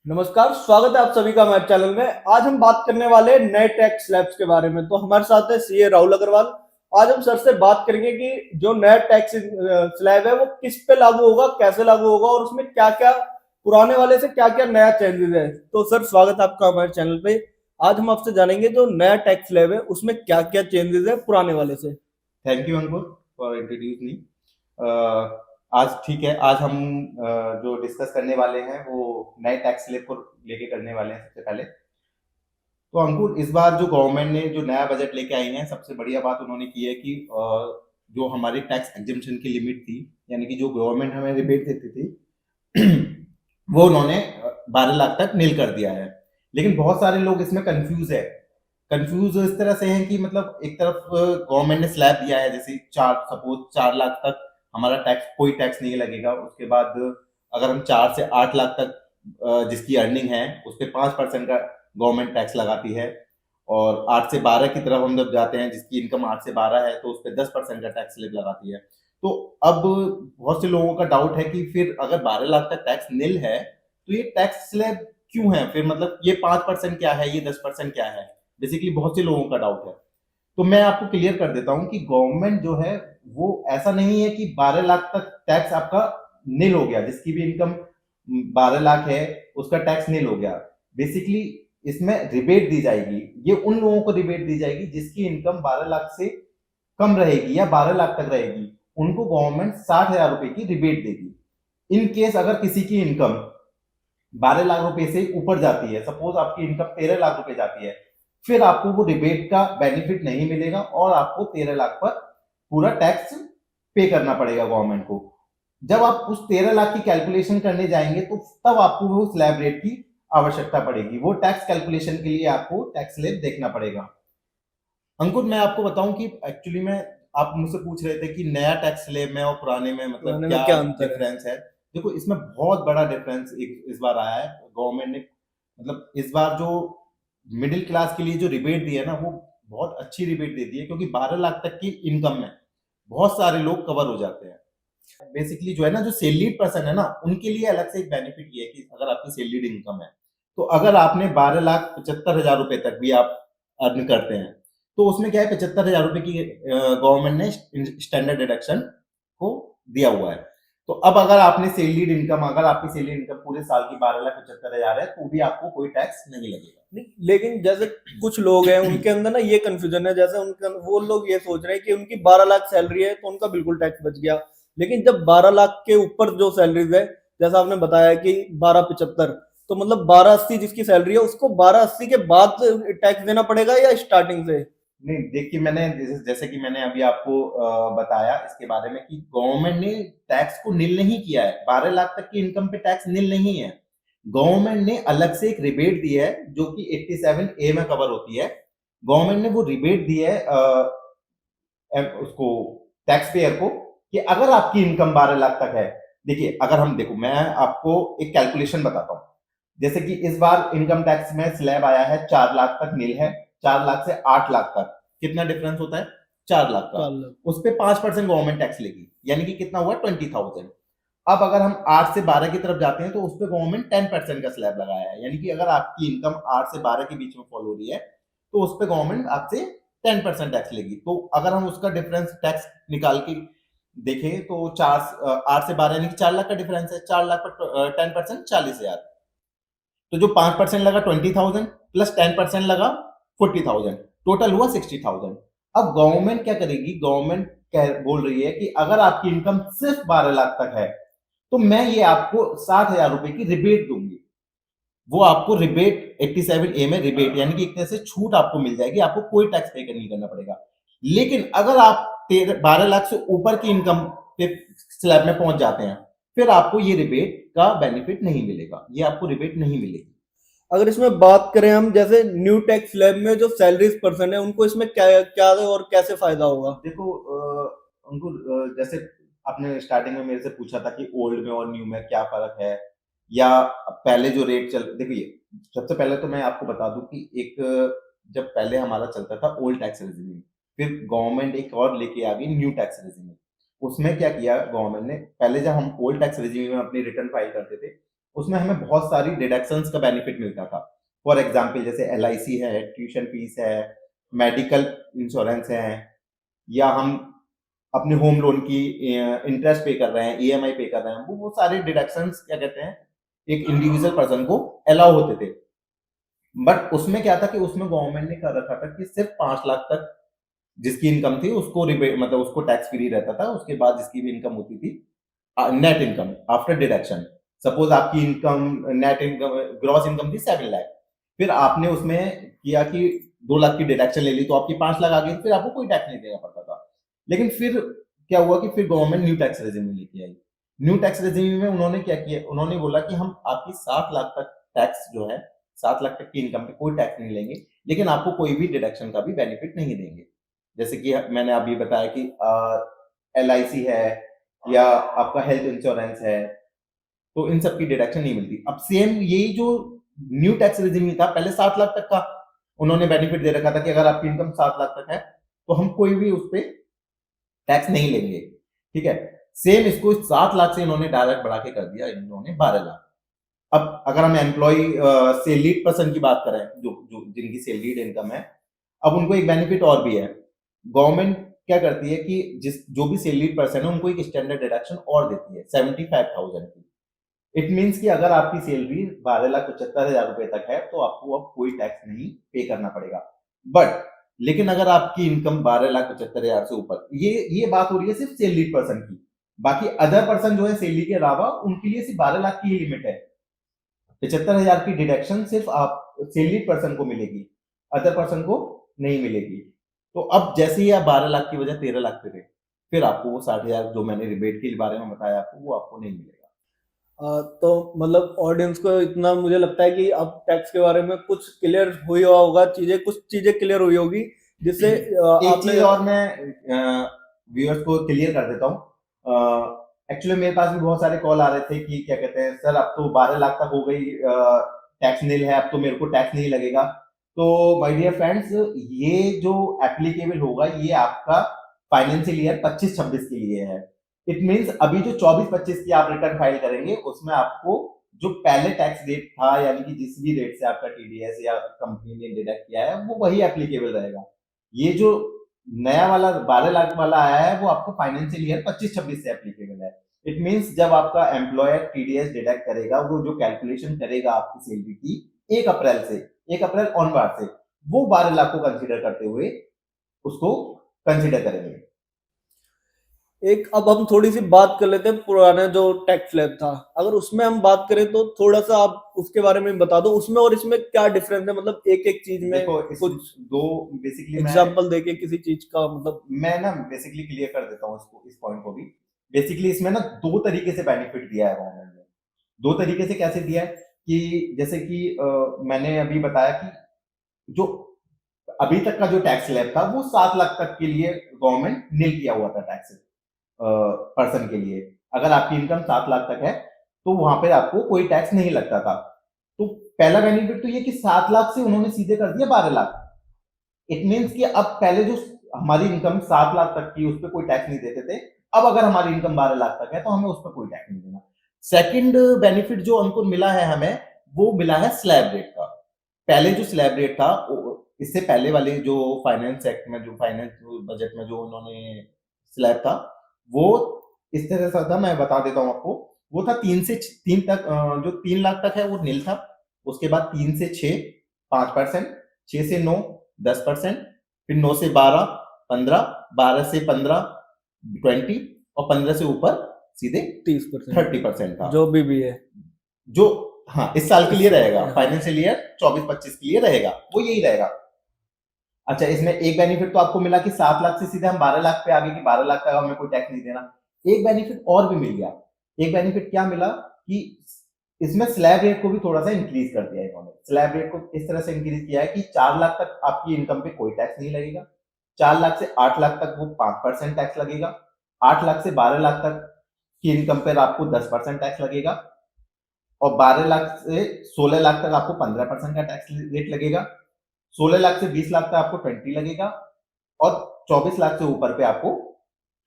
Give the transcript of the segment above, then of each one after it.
नमस्कार, स्वागत है आप सभी का हमारे चैनल में। आज हम बात करने वाले हैं नए टैक्स स्लैब्स के बारे में। तो हमारे साथ है सीए राहुल अग्रवाल। आज हम सर से बात करेंगे कि जो नया टैक्स स्लैब है वो किस पे लागू होगा, कैसे लागू होगा और उसमें क्या क्या पुराने वाले से क्या क्या नया चेंजेस है। तो सर, स्वागत है आपका हमारे चैनल पे। आज हम आपसे जानेंगे जो नया टैक्स स्लैब है उसमें क्या क्या चेंजेस है पुराने वाले से। Thank you Ankur for introduce me. आज ठीक है, आज हम जो डिस्कस करने वाले हैं वो नए टैक्स स्लैब को लेके करने वाले हैं। सबसे पहले तो अंकुर, इस बार जो गवर्नमेंट ने जो नया बजट लेके आई है, सबसे बढ़िया बात उन्होंने की है कि जो हमारी टैक्स एग्जम्पशन की लिमिट थी, यानी कि जो गवर्नमेंट हमें रिबेट देती थी वो उन्होंने 12 लाख तक नील कर दिया है। लेकिन बहुत सारे लोग इसमें कंफ्यूज है। कंफ्यूज इस तरह से है कि मतलब एक तरफ गवर्नमेंट ने स्लैब दिया है, जैसे चार सपोज 4 लाख तक हमारा टैक्स, कोई टैक्स नहीं लगेगा। उसके बाद अगर हम 4 से 8 लाख तक जिसकी अर्निंग है उस पर 5% का गवर्नमेंट टैक्स लगाती है। और 8 से 12 की तरफ हम जब जाते हैं, जिसकी इनकम 8 से 12 है, तो उस पर 10% का टैक्स स्लैब लगाती है। तो अब बहुत से लोगों का डाउट है कि फिर अगर 12 लाख तक टैक्स निल है तो ये टैक्स स्लैब क्यों है, फिर मतलब ये 5% क्या है, ये 10% क्या है। बेसिकली बहुत से लोगों का डाउट है। तो मैं आपको क्लियर कर देता हूं कि गवर्नमेंट जो है वो ऐसा नहीं है कि 12 लाख तक टैक्स आपका निल हो गया, जिसकी भी इनकम 12 लाख है उसका टैक्स निल हो गया। बेसिकली इसमें रिबेट दी जाएगी, ये उन लोगों को रिबेट दी जाएगी जिसकी इनकम 12 लाख से कम रहेगी या 12 लाख तक रहेगी। उनको गवर्नमेंट 60,000 रुपए की रिबेट देगी। इन केस अगर किसी की इनकम 12 लाख रुपए से ऊपर जाती है, सपोज आपकी इनकम 13 लाख रुपए जाती है, फिर आपको वो रिबेट का बेनिफिट नहीं मिलेगा और आपको 13 लाख पर पूरा टैक्स पे करना पड़ेगा गवर्नमेंट को। जब आप उस 13 लाख की कैलकुलेशन करने जाएंगे तो तब आपको वो स्लैब रेट की आवश्यकता पड़ेगी। वो टैक्स कैलकुलेशन के लिए आपको टैक्स स्लैब देखना पड़ेगा। अंकुर, मैं आपको बताऊं कि एक्चुअली में आप मुझसे पूछ रहे थे कि नया टैक्स स्लैब में और पुराने में मतलब पुराने में क्या क्या अंतर है? डिफरेंस है। देखो, इसमें बहुत बड़ा डिफरेंस इस बार आया है। गवर्नमेंट ने मतलब इस बार जो मिडिल क्लास के लिए जो रिबेट दी है ना, वो बहुत अच्छी रिबेट दे दी है, क्योंकि 12 लाख तक की इनकम में बहुत सारे लोग कवर हो जाते हैं। बेसिकली जो है ना, जो सैलरीड पर्सन है ना, उनके लिए अलग से एक बेनिफिट ये है कि अगर आपकी सैलरीड इनकम है, तो अगर आपने 12,75,000 रुपए तक भी आप अर्न करते हैं, तो उसमें क्या है, 75,000 रुपए की गवर्नमेंट ने स्टैंडर्ड डिडक्शन को दिया हुआ है। तो अब अगर आपने सैलरीड इनकम, अगर आपकी सैलरी इनकम पूरे साल की 12,75,000 है, तो भी आपको कोई टैक्स नहीं लगेगा। नहीं, लेकिन जैसे कुछ लोग हैं उनके अंदर ना ये कंफ्यूजन है। जैसे उनके वो लोग ये सोच रहे हैं कि उनकी 12 लाख सैलरी है तो उनका बिल्कुल टैक्स बच गया। लेकिन जब 12 लाख के ऊपर जो सैलरीज है, जैसा आपने बताया कि 12,75, तो मतलब 12,80 जिसकी सैलरी है उसको 12,80 के बाद टैक्स देना पड़ेगा या स्टार्टिंग से? नहीं, देखिए, मैंने जैसे जैसे कि मैंने अभी आपको बताया इसके बारे में कि गवर्नमेंट ने टैक्स को निल नहीं किया है। 12 लाख तक की इनकम पे टैक्स निल नहीं है। गवर्नमेंट ने अलग से एक रिबेट दी है जो कि 87A में कवर होती है। गवर्नमेंट ने वो रिबेट दी है उसको, टैक्स पेयर को, कि अगर आपकी इनकम 12 लाख तक है। देखिए, अगर हम देखो, मैं आपको एक कैलकुलेशन बताता हूँ। जैसे कि इस बार इनकम टैक्स में स्लैब आया है, 4 लाख तक नील है। 4 लाख से 8 लाख तक कितना डिफरेंस होता है? 4 लाख का। 4 लाख। उस पर 5% गवर्नमेंट टैक्स लेगी, यानी कि कितना हुआ? 20,000। अब अगर हम 8 से 12 की तरफ जाते हैं तो उस पर गवर्नमेंट 10% का स्लैब लगाया है, यानी कि अगर आपकी इनकम 8 से 12 के बीच में फॉल हो रही है तो उस पर गवर्नमेंट आपसे 10% टैक्स लेगी। तो अगर हम उसका डिफरेंस टैक्स निकाल के देखें तो 8 से 12 यानी कि 4 लाख का डिफरेंस है। 4 लाख पर 10% 40,000। तो जो 5% लगा 20,000 प्लस 10% लगा 40,000, टोटल हुआ 60,000। अब गवर्नमेंट क्या करेगी? गवर्नमेंट बोल रही है कि अगर आपकी इनकम सिर्फ 12 लाख तक है तो मैं ये आपको 60,000 रुपए की रिबेट दूंगी। वो आपको रिबेट 87A में रिबेट, यानी कि एक तरह से छूट आपको मिल जाएगी, आपको कोई टैक्स पे नहीं करना पड़ेगा। लेकिन अगर आप 12 लाख से ऊपर की इनकम पे स्लैब में पहुंच जाते हैं, फिर आपको ये रिबेट का बेनिफिट नहीं मिलेगा, ये आपको रिबेट नहीं मिलेगी। अगर इसमें बात करें हम, जैसे न्यू टैक्स स्लैब में जो सैलरीज पर्सन है उनको इसमें क्या क्या और कैसे फायदा होगा? देखो अंकुर, जैसे आपने स्टार्टिंग में मेरे से पूछा था कि ओल्ड में और न्यू में क्या फर्क है, या पहले जो रेट चल, देखिए, सबसे पहले तो मैं आपको बता दूं कि एक, जब पहले हमारा चलता था ओल्ड टैक्स रेजिम, फिर गवर्नमेंट एक और लेके आ गई न्यू टैक्स रेजिम। उसमें क्या किया गवर्नमेंट ने, पहले जब हम ओल्ड टैक्स रेजिम में अपनी रिटर्न फाइल करते थे उसमें हमें बहुत सारी डिडक्शंस का बेनिफिट मिलता था। फॉर एग्जाम्पल जैसे LIC है, ट्यूशन फीस है, मेडिकल इंश्योरेंस है, या हम अपने होम लोन की इंटरेस्ट पे कर रहे हैं, EMI पे कर रहे हैं, वो सारे डिडक्शंस क्या कहते हैं, एक इंडिविजुअल पर्सन को अलाउ होते थे। बट उसमें क्या था कि उसमें गवर्नमेंट ने कर रखा था कि सिर्फ 5 लाख तक जिसकी इनकम थी उसको रिबेट, मतलब उसको टैक्स फ्री रहता था। उसके बाद जिसकी भी इनकम होती थी, net income after deduction, suppose आपकी income, net income, gross income थी 7 लाख, फिर आपने उसमें किया कि 2 लाख की डिडक्शन ले ली तो आपकी 5 लाख आ गई, फिर आपको कोई टैक्स नहीं देना पड़ता था। लेकिन फिर क्या हुआ कि फिर गवर्नमेंट न्यू टैक्स रेजिम में लेके आई। न्यू टैक्स रेजिम में उन्होंने क्या किया, उन्होंने बोला कि हम आपकी 7 लाख तक टैक्स जो है, 7 लाख तक की इनकम पे कोई टैक्स नहीं लेंगे, लेकिन आपको कोई भी डिडक्शन का भी बेनिफिट नहीं देंगे। जैसे कि मैंने अभी बताया कि LIC है या आपका हेल्थ इंश्योरेंस है, तो इन सब की डिडक्शन नहीं मिलती। अब सेम यही जो न्यू टैक्स रेजिम था, पहले 7 लाख तक का उन्होंने बेनिफिट दे रखा था कि अगर आपकी इनकम 7 लाख तक है तो हम कोई भी उस पर टैक्स नहीं लेंगे, ठीक है। सेम इसको 7 लाख से इन्होंने डायरेक्ट बढ़ा के कर दिया, इन्होंने 12 लाख। अब अगर हम एम्प्लॉय सैलरीड पर्सन की बात करें, जो जो जिनकी सैलरीड इनकम है, अब उनको एक बेनिफिट और भी है। गवर्नमेंट क्या करती है कि जो भी सैलरीड पर्सन है उनको एक स्टैंडर्ड डिडक्शन और देती है 75,000 की। इट मीन्स कि अगर आपकी सैलरी 12,75,000 रुपए तक है तो आपको अब कोई टैक्स नहीं पे करना पड़ेगा। बट लेकिन अगर आपकी इनकम 12,75,000 से ऊपर, ये बात हो रही है सिर्फ सैलरी पर्सन की। बाकी अदर पर्सन जो है सैलरी के अलावा, उनके लिए सिर्फ 12 लाख की ही लिमिट है। 75,000 की डिडक्शन सिर्फ आप सैलरी पर्सन को मिलेगी, अदर पर्सन को नहीं मिलेगी। तो अब जैसे ही आप 12 लाख की वजह 13 लाख पे गए, फिर आपको वो 60,000 जो मैंने रिबेट के बारे में बताया आपको, वो आपको नहीं मिलेगा। तो मतलब ऑडियंस को इतना मुझे लगता है कि अब टैक्स के बारे में कुछ क्लियर हुई हुआ होगा, कुछ चीजें क्लियर हुई होगी, जिससे एक आपने चीज और मैं व्यूअर्स को क्लियर कर देता हूँ। एक्चुअली मेरे पास भी बहुत सारे कॉल आ रहे थे कि क्या कहते हैं, सर अब तो 12 लाख तक हो गई, टैक्स नील है, अब तो मेरे को टैक्स नहीं लगेगा। तो माय डियर फ्रेंड्स, ये जो एप्लीकेबल होगा ये आपका फाइनेंशियल ईयर 25-26 के लिए है। इट मीन्स अभी जो 24-25 की आप रिटर्न फाइल करेंगे उसमें आपको जो पहले टैक्स रेट था, यानी कि जिस भी रेट से आपका TDS या कंपनी ने डिडक्ट किया है, वो वही एप्लीकेबल रहेगा। ये जो नया वाला 12 लाख वाला आया है वो आपको फाइनेंशियल ईयर 25-26 से एप्लीकेबल है। इट मीन्स जब आपका एम्प्लॉयर TDS डिडक्ट करेगा, वो जो कैलकुलेशन करेगा आपकी सैलरी की 1 अप्रैल ऑनवर्ड से, वो 12 लाख को कंसीडर करते हुए उसको कंसीडर करेंगे। एक अब हम थोड़ी सी बात कर लेते हैं पुराने जो टैक्स स्लैब था, अगर उसमें हम बात करें तो थोड़ा सा आप उसके बारे में बता दो, उसमें और इसमें क्या डिफरेंस है, मतलब एक एक चीज में देखो कुछ दो बेसिकली एग्जांपल देके किसी चीज का, मतलब मैं ना बेसिकली क्लियर कर देता हूँ इसको, इस पॉइंट को भी। बेसिकली इसमें ना 2 तरीके से बेनिफिट दिया है गवर्नमेंट ने। 2 तरीके से कैसे दिया है कि जैसे कि मैंने अभी बताया कि जो अभी तक का जो टैक्स स्लैब था वो 7 लाख तक के लिए गवर्नमेंट नील किया हुआ था टैक्स पर्सन के लिए। अगर आपकी इनकम 7 लाख तक है तो वहां पे आपको कोई टैक्स नहीं लगता था। तो पहला बेनिफिट तो ये कि 7 लाख से उन्होंने सीधे कर दिया 12 लाख। इट मीन्स कि अब पहले जो हमारी इनकम 7 लाख तक की उस पर कोई टैक्स नहीं देते थे, अब अगर हमारी इनकम 12 लाख तक है तो हमें उस पर कोई टैक्स नहीं देना। सेकंड बेनिफिट जो हमको मिला है, हमें वो मिला है स्लैब रेट का। पहले जो स्लैब रेट था, इससे पहले वाले जो फाइनेंस एक्ट में, जो फाइनेंस बजट में जो उन्होंने स्लैब था, वो इस तरह से था, मैं बता देता हूं आपको। वो था 3 तक, जो 3 लाख तक है वो नील था। उसके बाद 3 से 6 5%, 6 से 9 10%, फिर 9 से 12 15, 12 से 15 20, और 15 से ऊपर सीधे 30%, 30% था। जो भी है, जो हाँ इस साल के लिए रहेगा, हाँ। फाइनेंशियल ईयर 24-25 के लिए रहेगा, वो यही रहेगा। अच्छा, इसमें एक बेनिफिट तो आपको मिला कि 7 लाख से सीधे हम 12 लाख पे आ गए कि 12 लाख तक हमें कोई टैक्स नहीं देना। एक बेनिफिट और भी मिल गया। एक बेनिफिट क्या मिला कि इसमें स्लैब रेट को भी थोड़ा सा इंक्रीज कर दिया इन्होंने। स्लैब रेट को इस तरह से इंक्रीज किया है कि 4 लाख तक आपकी इनकम पे कोई टैक्स नहीं लगेगा, 4 लाख से 8 लाख तक वो 5% टैक्स लगेगा, 8 लाख से 12 लाख तक की इनकम पर आपको 10% टैक्स लगेगा, और 12 लाख से 16 लाख तक आपको 15% का टैक्स रेट लगेगा, 16 लाख से 20 लाख तक आपको 20 लगेगा, और 24 लाख से ऊपर पे आपको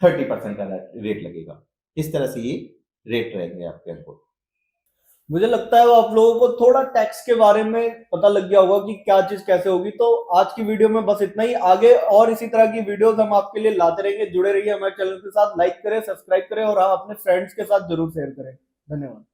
30% का रेट लगेगा। इस तरह से ये रेट रहेंगे आपके इनपुट। मुझे लगता है वो आप लोगों को थोड़ा टैक्स के बारे में पता लग गया होगा कि क्या चीज कैसे होगी। तो आज की वीडियो में बस इतना ही। आगे और इसी तरह की वीडियोस हम आपके लिए लाते रहेंगे। जुड़े रहिए हमारे चैनल के साथ, लाइक करें, सब्सक्राइब करें और हाँ, अपने फ्रेंड्स के साथ जरूर शेयर करें। धन्यवाद।